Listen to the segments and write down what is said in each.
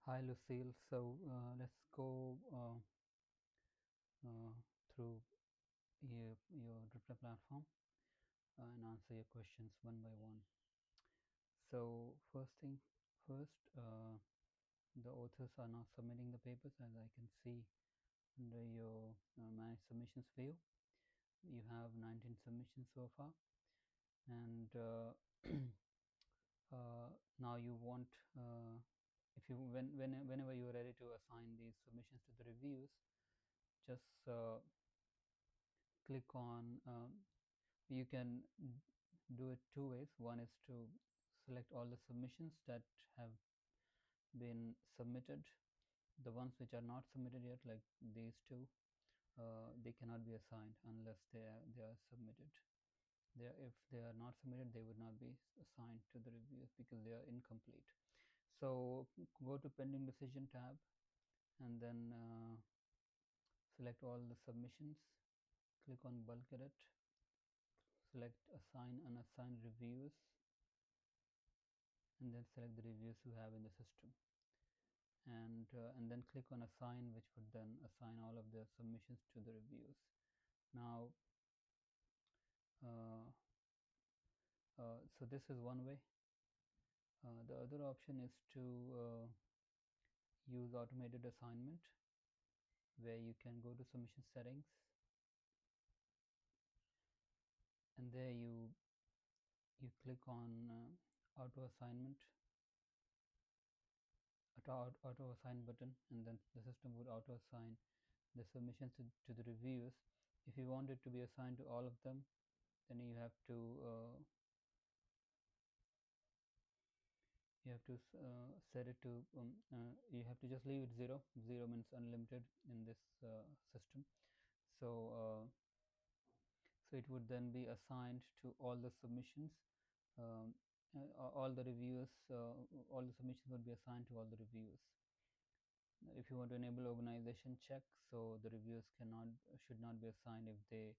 Hi Lucille. So let's go through your reply platform and answer your questions one by one. So first thing first, the authors are now submitting the papers, as I can see under your manage submissions view. You have 19 submissions so far, and now you want if you whenever you are ready to assign these submissions to the reviews, just click on you can do it two ways. One is to select all the submissions that have been submitted. The ones which are not submitted yet, like these two, they cannot be assigned unless they are submitted. If they are not submitted, they would not be assigned to the reviews because they are incomplete. So go to pending decision tab and then select all the submissions, click on bulk edit, select assign unassigned reviews, and then select the reviews you have in the system, and then click on assign, which would then assign all of the submissions to the reviews. Now so this is one way. The other option is to use automated assignment, where you can go to submission settings, and there you click on auto assignment, auto assign button, and then the system would auto assign the submissions to the reviews. If you want it to be assigned to all of them, then you have to set it to you have to just leave it 0. 0 means unlimited in this system. So so it would then be assigned to all the submissions. um, all the reviews, all the submissions would be assigned to all the reviews. If you want to enable organization check, so the reviews should not be assigned if they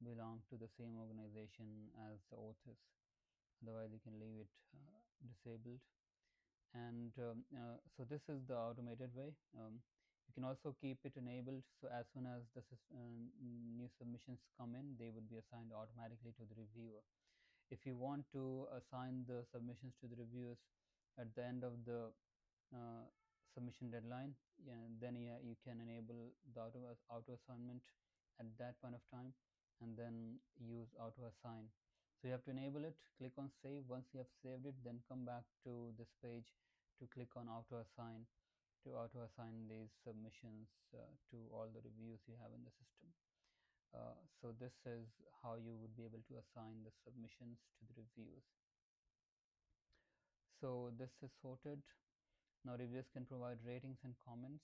belong to the same organization as the authors. Otherwise you can leave it disabled. And so this is the automated way. You can also keep it enabled, so as soon as the new submissions come in, they would be assigned automatically to the reviewer. If you want to assign the submissions to the reviewers at the end of the uh, submission deadline, then you can enable the auto assignment at that point of time, and then use auto assign. So you have to enable it, click on save. Once you have saved it, then come back to this page to click on auto assign, to auto assign these submissions to all the reviews you have in the system. So this is how you would be able to assign the submissions to the reviews. So this is sorted. Now reviewers can provide ratings and comments.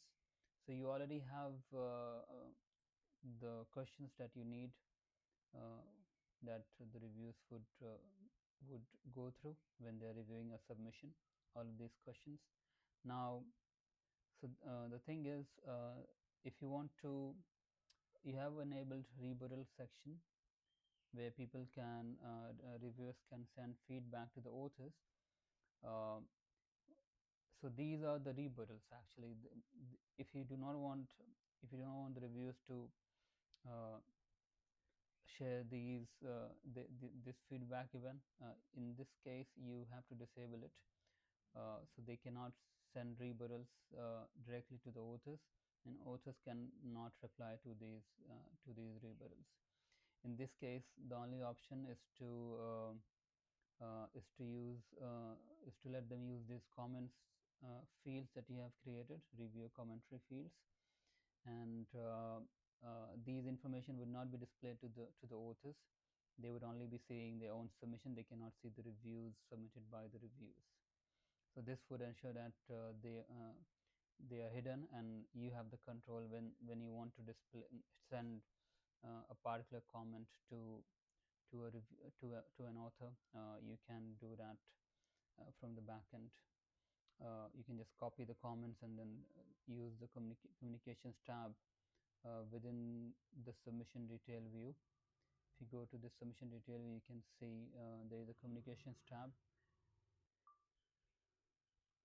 So you already have the questions that you need, uh, that the reviews would go through when they are reviewing a submission, all of these questions. Now so the thing is, if you want to, you have enabled rebuttal section, where people can reviewers can send feedback to the authors. uh, so these are the rebuttals. Actually, if you do not want, if you don't want the reviewers to uh, share this feedback even, in this case you have to disable it. So they cannot send rebuttals directly to the authors, and authors can not reply to these rebuttals. In this case, the only option is to use is to let them use these comments fields that you have created, review commentary fields, and these information would not be displayed to the authors. They would only be seeing their own submission. They cannot see the reviews submitted by the reviews. So this would ensure that they are hidden, and you have the control when you want to display, send a particular comment to a to an author. You can do that from the back end. You can just copy the comments and then use the communications tab within the submission detail view. If you go to the submission detail view, you can see there is a communications tab,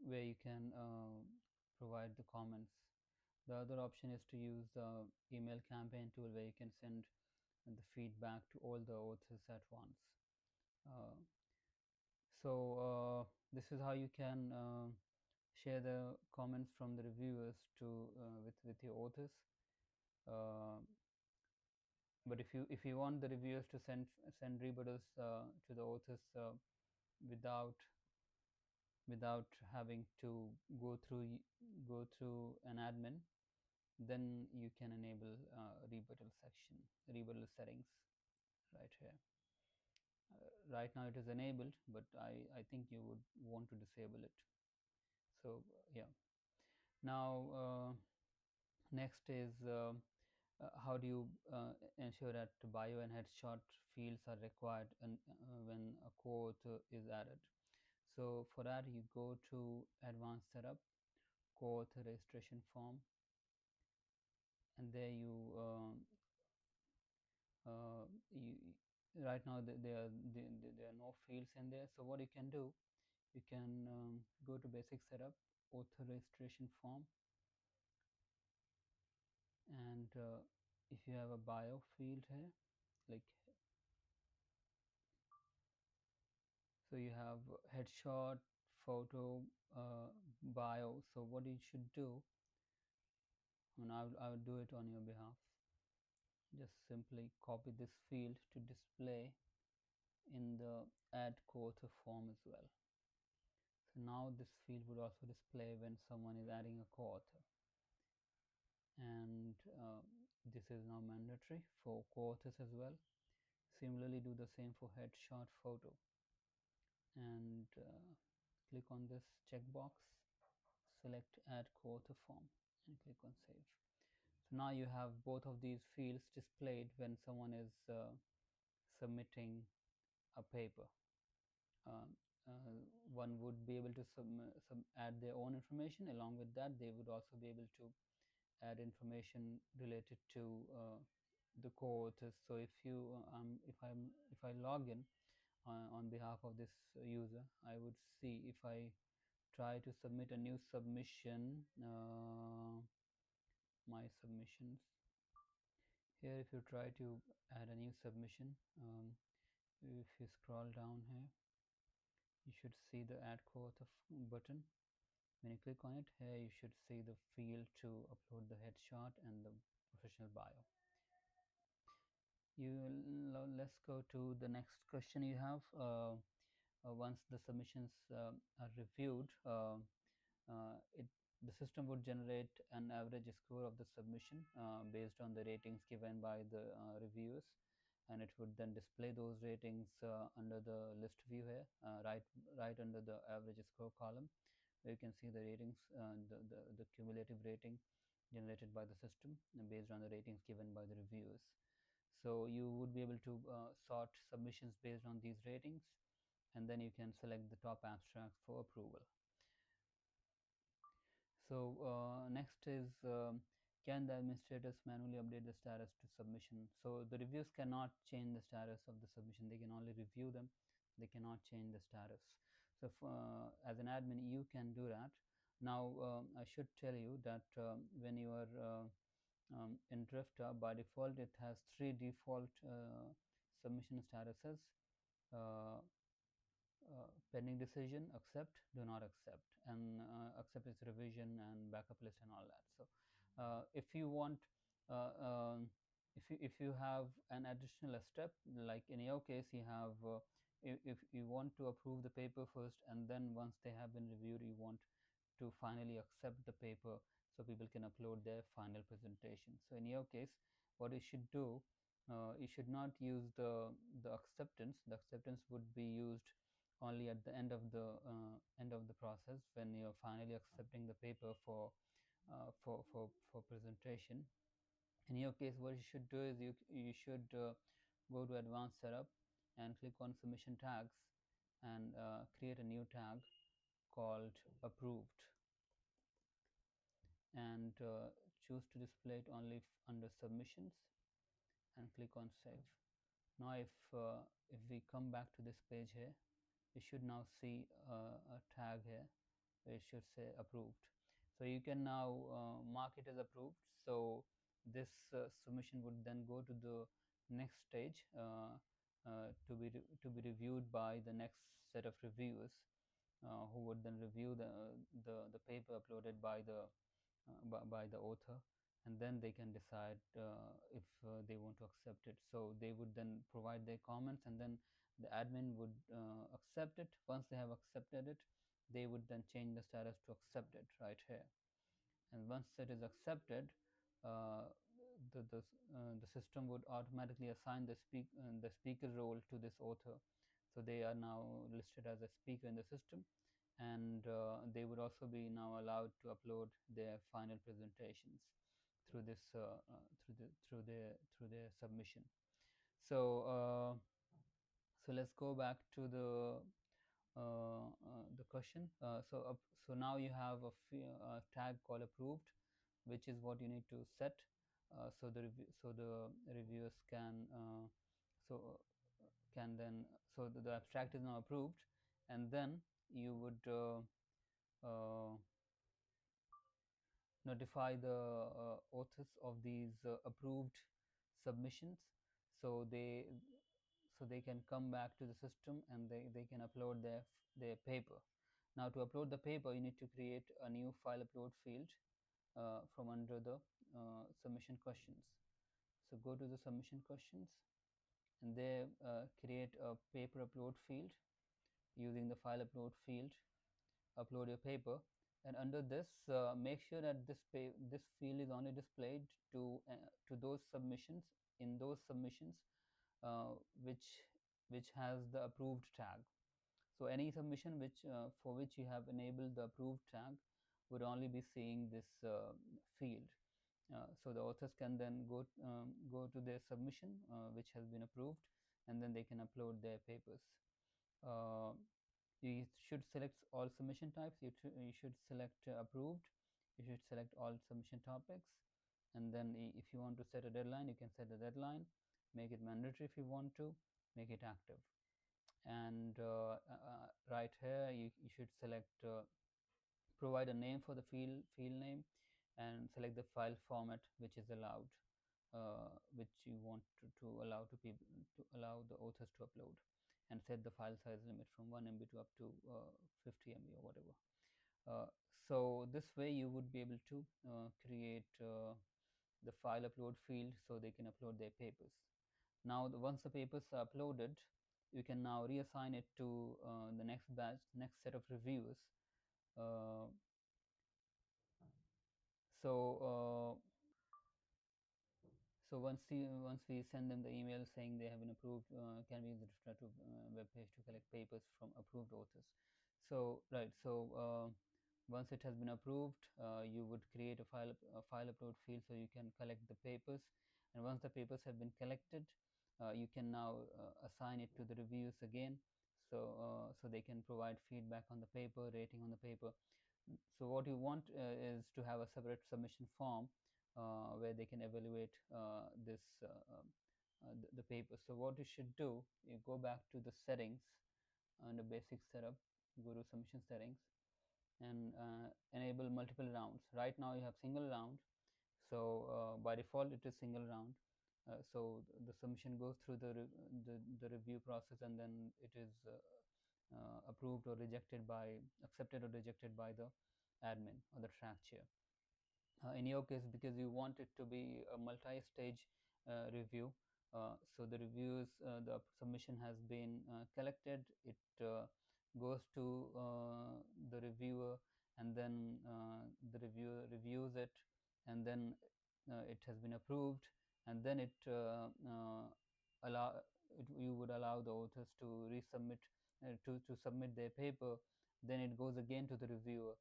where you can provide the comments. The other option is to use the email campaign tool, where you can send the feedback to all the authors at once. Uh, this is how you can share the comments from the reviewers to with your authors. Uh, but if you want the reviewers to send rebuttals to the authors without having to go through an admin, then you can enable rebuttal settings right here. Right now it is enabled, but I think you would want to disable it. So yeah. Now next is how do you ensure that bio and headshot fields are required when a co-author is added. So for that, you go to advanced setup, co-author registration form, and there you right now there are no fields in there. So what you can do, you can go to basic setup, author registration form, and if you have a bio field here, like, so you have headshot, photo, bio. So what you should do, and I'll do it on your behalf. Just simply copy this field to display in the add co-author form as well. So now this field would also display when someone is adding a co-author, and this is now mandatory for co-authors as well. Similarly, do the same for headshot, photo, and click on this checkbox, select add co-author form, and click on save. So now you have both of these fields displayed when someone is submitting a paper. Um, one would be able to add their own information. Along with that, they would also be able to add information related to the co-authors. So if I log in on behalf of this user, I would see, if I try to submit a new submission, my submissions here, if you try to add a new submission, if you scroll down here, you should see the add co-author button. When you click on it, here you should see the field to upload the headshot and the professional bio. Let's go to the next question you have. Once the submissions are reviewed, the system would generate an average score of the submission based on the ratings given by the reviewers, and it would then display those ratings under the list view here, right under the average score column, where you can see the ratings, the cumulative rating generated by the system based on the ratings given by the reviewers. So you would be able to sort submissions based on these ratings, and then you can select the top abstracts for approval. So next is, can the administrators manually update the status to submission? So the reviews cannot change the status of the submission. They can only review them. They cannot change the status. So as an admin, you can do that. Now I should tell you that when you are in Drifter, by default it has 3 default submission statuses: uh, pending decision, accept, do not accept, and accept is revision and backup list and all that. So if you want, if you have an additional step, like in your case, you have if you want to approve the paper first, and then once they have been reviewed, you want to finally accept the paper so people can upload their final presentation. So in your case, what you should do, you should not use the acceptance. The acceptance would be used only at the end of the process, when you're finally accepting the paper for presentation. In your case, what you should do is you should go to advanced setup and click on submission tags, and create a new tag called approved, and choose to display it only under submissions, and click on save. Now if we come back to this page here, you should now see a tag here where it should say approved. So you can now mark it as approved. So this submission would then go to the next stage, to be reviewed by the next set of reviewers, who would then review the paper uploaded by by the author, and then they can decide if they want to accept it. So they would then provide their comments, and then the admin would accept it. Once they have accepted it, they would then change the status to accept it right here. And once it is accepted, uh, the system would automatically assign the speaker role to this author. So they are now listed as a speaker in the system, and they would also be now allowed to upload their final presentations through this through their submission. So so let's go back to the question. So now you have a tag called approved, which is what you need to set. So the reviewers so can then so the abstract is now approved, and then you would notify the authors of these approved submissions, so they can come back to the system, and they can upload their paper. Now to upload the paper, you need to create a new file upload field from under the submission questions. So go to the submission questions, and there create a paper upload field. Using the file upload field, upload your paper, and under this make sure that this field is only displayed to those submissions, in those submissions uh, which which has the approved tag. So any submission for which you have enabled the approved tag would only be seeing this field. So the authors can then go to their submission which has been approved, and then they can upload their papers. uh, you should select all submission types. You should select approved. You should select all submission topics, and then if you want to set a deadline, you can set a deadline. Make it mandatory if you want to. Make it active. And right here, you should select provide a name for the field name, and select the file format which is allowed, which you want to allow to people, to allow the authors to upload, and set the file size limit from 1 MB to up to 50 MB or whatever. So this way you would be able to create the file upload field, so they can upload their papers. Now once the papers are uploaded, you can now reassign it to the next batch, next set of reviewers. uh, so So once we send them the email saying they have been approved, can we use the Reflective web page to collect papers from approved authors? So right, so once it has been approved, you would create a file upload field, so you can collect the papers. And once the papers have been collected, you can now assign it to the reviewers again, so they can provide feedback on the paper, rating on the paper. So what you want is to have a separate submission form where they can evaluate the paper. So what you should do, you go back to the settings, under basic setup, go to submission settings, and enable multiple rounds. Right now you have single round, so by default it is single round. So the submission goes through the review process, and then it is approved or rejected by accepted or rejected by the admin or the track chair. In your case, because you want it to be a multi-stage review, so the submission has been collected, it goes to the reviewer, and then the reviewer reviews it, and then it has been approved, and then allow you would allow the authors to resubmit, to submit their paper. Then it goes again to the reviewer.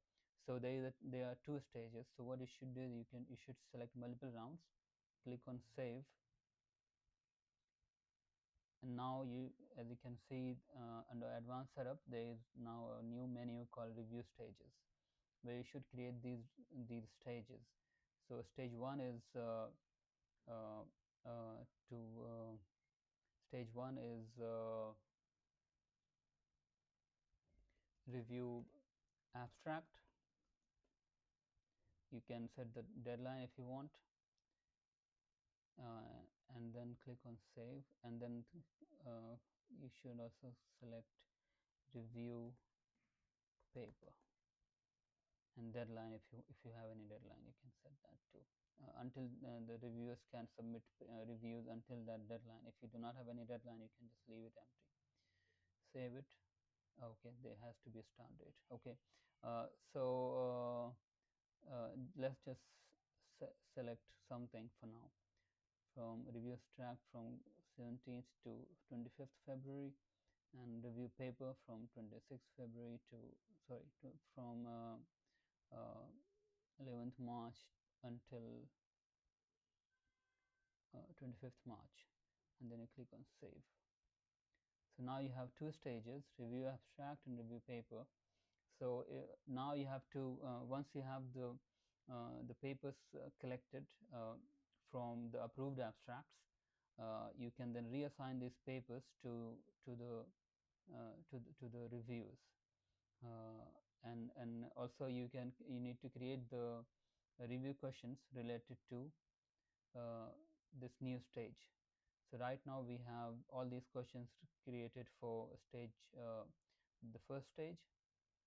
So there are two stages. So what you should do is you should select multiple rounds, click on save, and now as you can see under advanced setup, there is now a new menu called review stages, where you should create these stages. So stage one is uh, to stage one is review abstract. you can set the deadline if you want, and then click on save, and then you should also select review paper and deadline. If you have any deadline, you can set that too, until the reviewers can submit reviews until that deadline. If you do not have any deadline, you can just leave it empty. Save it. Okay, there has to be a start date. Okay, so let's just select something for now. From reviews track from 17th to 25th February, and review paper from 26th February to from 11th March until 25th March, and then you click on save. So now you have two stages, review abstract and review paper. So now you have to once you have the papers collected from the approved abstracts, you can then reassign these papers to the reviews, and also you need to create the review questions related to this new stage. So right now we have all these questions created for stage, the first stage,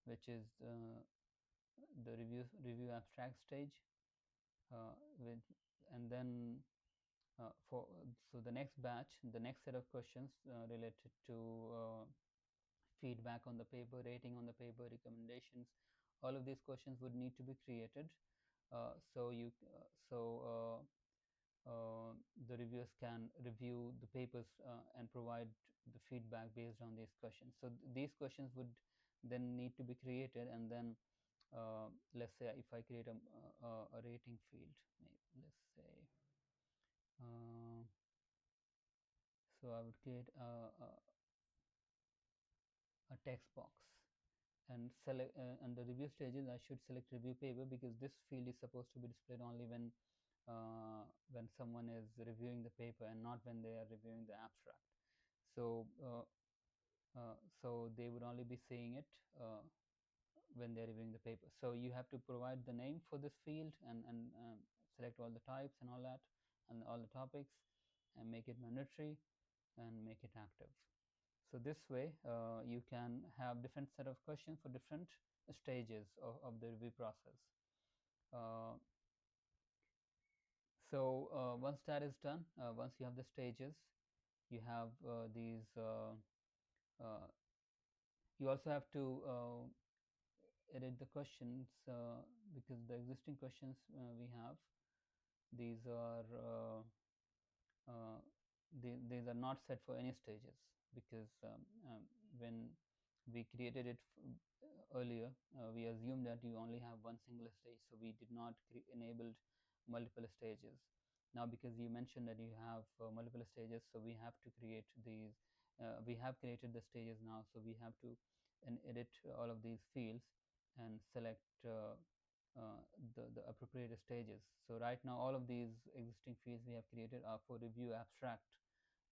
which is the review abstract stage, with and then so the next batch, the next set of questions related to feedback on the paper, rating on the paper, recommendations, all of these questions would need to be created, so the reviewers can review the papers and provide the feedback based on these questions. So these questions would then need to be created, and then let's say if I create a rating field, maybe let's say, so I would create a text box and select under review stages I should select review paper, because this field is supposed to be displayed only when someone is reviewing the paper and not when they are reviewing the abstract. So so they would only be seeing it when they're reviewing the paper. So you have to provide the name for this field, and select all the types and all that, and all the topics, and make it mandatory and make it active. So this way you can have different set of questions for different stages of the review process. So once that is done, once you have the stages, you have these you also have to edit the questions, because the existing questions we have, these are these are not set for any stages, because when we created it earlier, we assumed that you only have one single stage, so we did not enabled multiple stages. Now because you mentioned that you have multiple stages, so we have to create these, we have created the stages now, so we have to edit all of these fields and select the appropriate stages. So right now all of these existing fields we have created are for review abstract,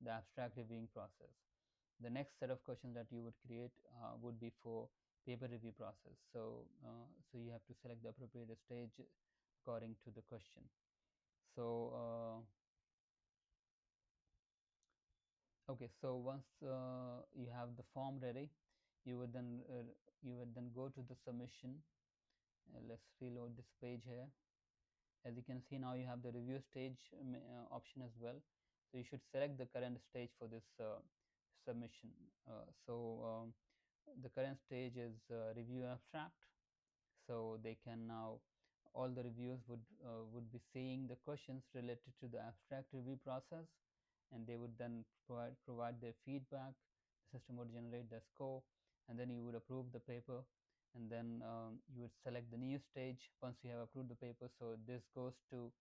the abstract reviewing process. The next set of questions that you would create would be for paper review process. So so you have to select the appropriate stage according to the question. So okay, so once you have the form ready, you would then go to the submission. Let's reload this page here. As you can see, now you have the review stage option as well. So you should select the current stage for this submission. The current stage is review abstract. So they can now, all the reviewers would be seeing the questions related to the abstract review process, and they would then provide their feedback. The system would generate the score, and then you would approve the paper, and then you would select the new stage once you have approved the paper. So this goes to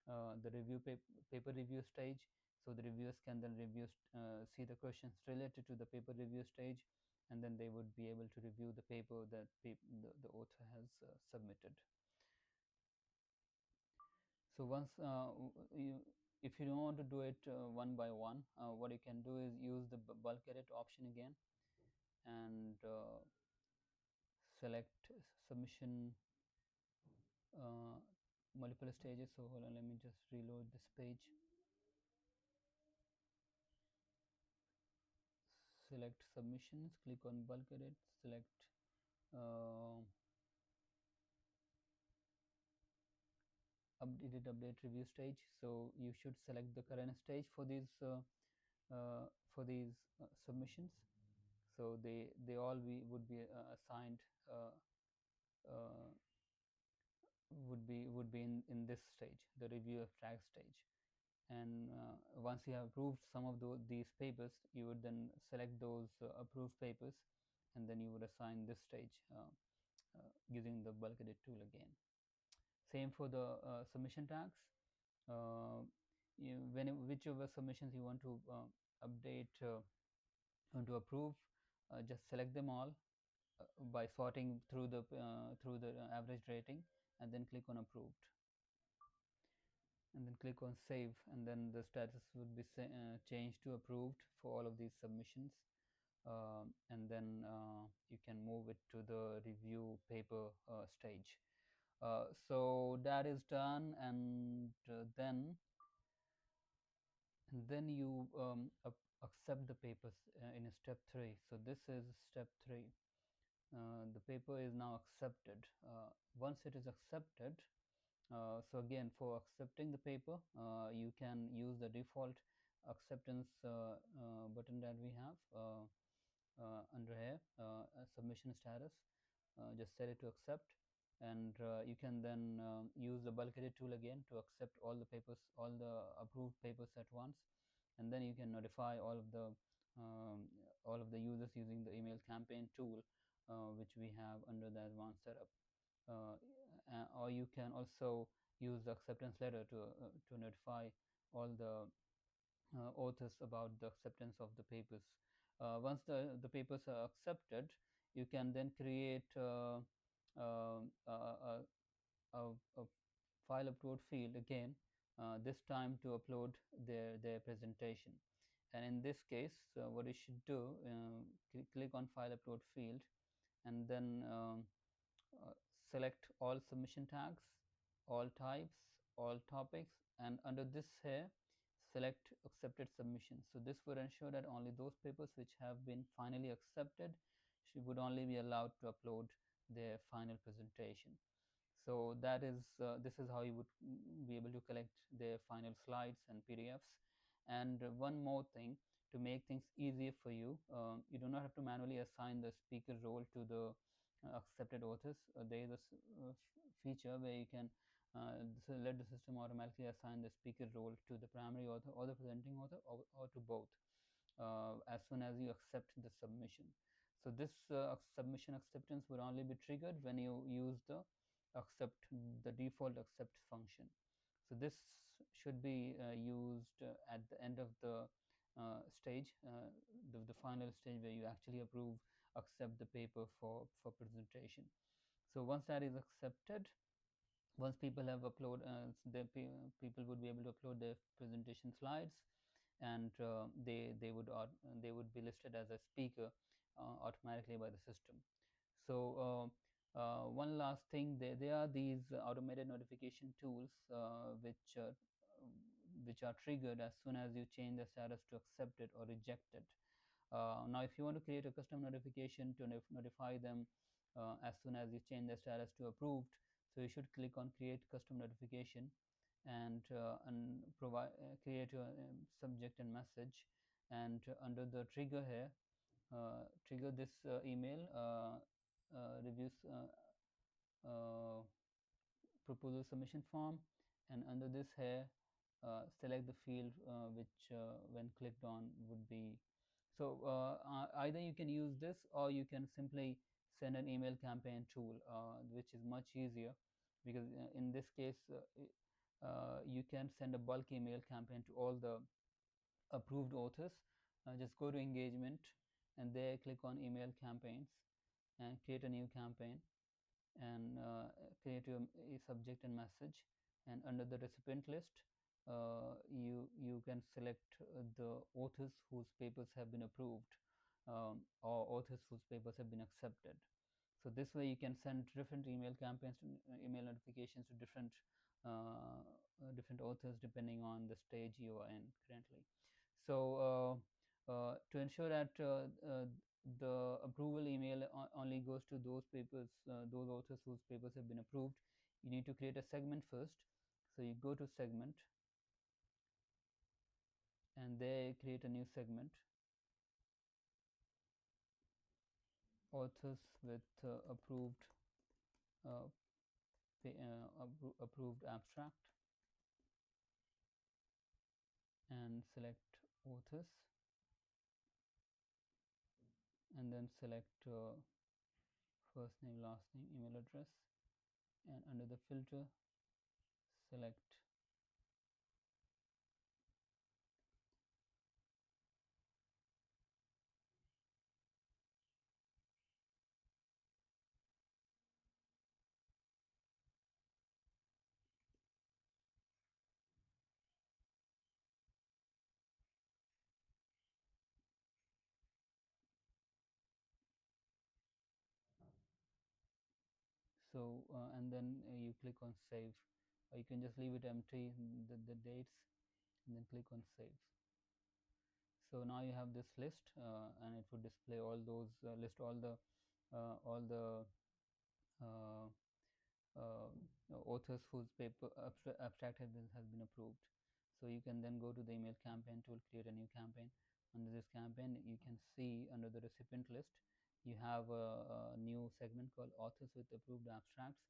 the paper review stage. So the reviewers can then see the questions related to the paper review stage, and then they would be able to review the paper that the author has submitted. So once if you don't want to do it one by one, what you can do is use the bulk edit option again, and select submission multiple stages. So hold on, let me just reload this page. Select submissions, click on bulk edit, select update review stage. So you should select the current stage for these submissions. So they all would be assigned uh, uh, would be in this stage, the review of track stage. And once you have approved some of these papers, you would then select those approved papers, and then you would assign this stage using the bulk edit tool again. Same for the submission tags. Whichever submissions you want to update, want to approve, just select them all by sorting through the average rating, and then click on approved, and then click on save, and then the status would be changed to approved for all of these submissions. And then you can move it to the review paper stage. So that is done, and then you accept the papers in a step 3. So this is step 3. The paper is now accepted. Once it is accepted, so again, for accepting the paper, you can use the default acceptance button that we have under here, submission status. Just set it to accept, and you can then use the bulk edit tool again to accept all the papers, all the approved papers at once, and then you can notify all of the users using the email campaign tool, which we have under the advanced setup. Or you can also use the acceptance letter to notify all the authors about the acceptance of the papers. Once the papers are accepted, you can then create a file upload field again, this time to upload their presentation. And in this case, what you should do, click on file upload field, and then uh, select all submission tags, all types, all topics, and under this here, select accepted submissions. So this would ensure that only those papers which have been finally accepted would only be allowed to upload their final presentation. So that is this is how you would be able to collect their final slides and PDFs. And one more thing, to make things easier for you, you do not have to manually assign the speaker role to the accepted authors. There is a feature where you can let the system automatically assign the speaker role to the primary author or the presenting author, or to both, as soon as you accept the submission. So this submission acceptance would only be triggered when you use the default accept function. So this should be used at the end of the stage, the final stage where you actually accept the paper for presentation. So once that is accepted, once people have uploaded, people would be able to upload their presentation slides, and they would be listed as a speaker automatically by the system. So one last thing, there are these automated notification tools which are triggered as soon as you change the status to accepted or rejected. Now, if you want to create a custom notification to notify them as soon as you change the status to approved, so you should click on create custom notification, and provide create a subject and message, and under the trigger here, trigger this email reviews proposal submission form, and under this here, select the field which when clicked on would be. So either you can use this, or you can simply send an email campaign tool, which is much easier, because in this case you can send a bulk email campaign to all the approved authors. Just go to engagement, and there click on email campaigns, and create a new campaign, and create a subject and message, and under the recipient list, you can select the authors whose papers have been approved, or authors whose papers have been accepted. So this way you can send different email campaigns to email notifications to different authors depending on the stage you are in currently. So to ensure that the approval email only goes to those papers, those authors whose papers have been approved, you need to create a segment first. So you go to segment, and they create a new segment, authors with uh, approved abstract, and select authors, and then select first name, last name, email address, and under the filter select so and then you click on save, or you can just leave it empty, the dates, and then click on save. So now you have this list, and it would display all those list all the uh, uh, authors whose paper abstract has been approved. So you can then go to the email campaign tool, create a new campaign. Under this campaign, you can see under the recipient list, you have a new segment called authors with approved abstracts,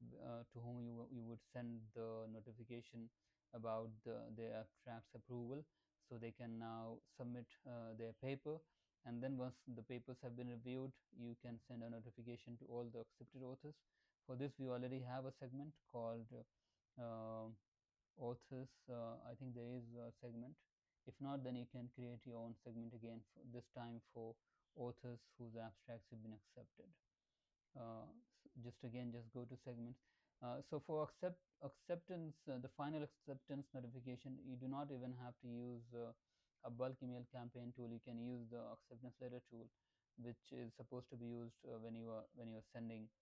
to whom you would send the notification about their abstracts approval, so they can now submit their paper. And then once the papers have been reviewed, you can send a notification to all the accepted authors. For this, we already have a segment called authors. I think there is a segment. If not, then you can create your own segment again, this time for authors whose abstracts have been accepted. Just go to segments. So for acceptance, the final acceptance notification, you do not even have to use a bulk email campaign tool. You can use the acceptance letter tool, which is supposed to be used when you are sending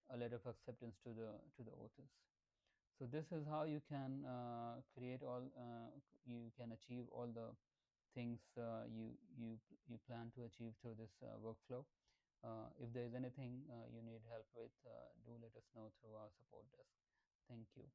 a letter of acceptance to the authors. So this is how you can create all you can achieve all the things you plan to achieve through this workflow. If there is anything you need help with, do let us know through our support desk. Thank you.